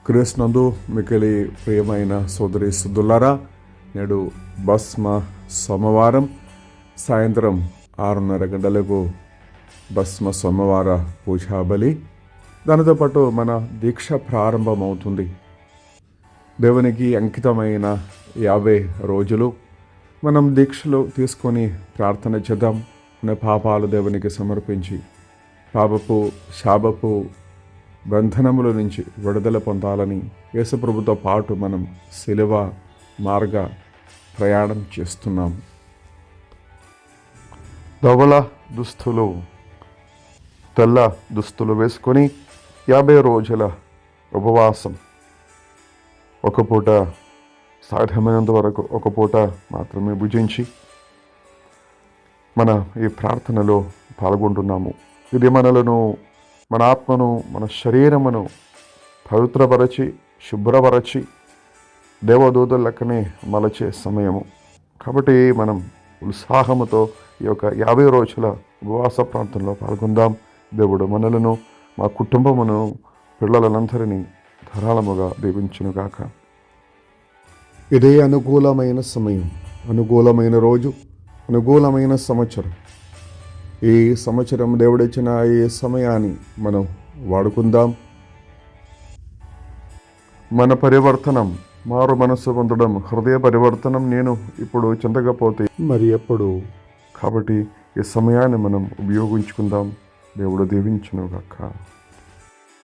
క్రీస్తునందు మికిలి ప్రియమైన సోదరి సుద్దులారా, నేడు భస్మ సోమవారం సాయంత్రం 6:30 గంటలకు భస్మ సోమవార పూజాబలి. దానితో పాటు మన దీక్ష ప్రారంభమవుతుంది. దేవునికి అంకితమైన 50 రోజులు మనం దీక్షలు తీసుకొని ప్రార్థన చేద్దాం. మన పాపాలు దేవునికి సమర్పించి శాపపు బంధనముల నుంచి విడుదల పొందాలని యేసుప్రభుతో పాటు మనం శిలువ మార్గ ప్రయాణం చేస్తున్నాం. ధవళ దుస్తులు, తెల్ల దుస్తులు వేసుకొని 50 రోజుల ఉపవాసం, ఒక పూట సాధ్యమైనంత వరకు ఒక పూట మాత్రమే భుజించి మన ఈ ప్రార్థనలో పాల్గొంటున్నాము. ఇది మనలను, మన ఆత్మను, మన శరీరమును పవిత్రపరచి శుభ్రపరచి దేవదూతల లెక్కనే మలచే సమయము. కాబట్టి మనం ఉత్సాహముతో ఈ యొక్క 50 రోజుల ఉపవాస ప్రాంతంలో పాల్గొందాం. దేవుడు మనలను, మా కుటుంబమును, పిల్లలందరినీ ధారాళముగా దీవించునుగాక. ఇదే అనుకూలమైన సమయం, అనుకూలమైన రోజు, అనుకూలమైన సంవత్సరం. ఈ సంవత్సరం దేవుడిచ్చిన ఈ సమయాన్ని మనం వాడుకుందాం. మన పరివర్తనం, మారు మనస్సు పొందడం, హృదయ పరివర్తనం నేను ఇప్పుడు చెందకపోతే మరి ఎప్పుడు? కాబట్టి ఈ సమయాన్ని మనం ఉపయోగించుకుందాం. దేవుడు దీవించునుగాక.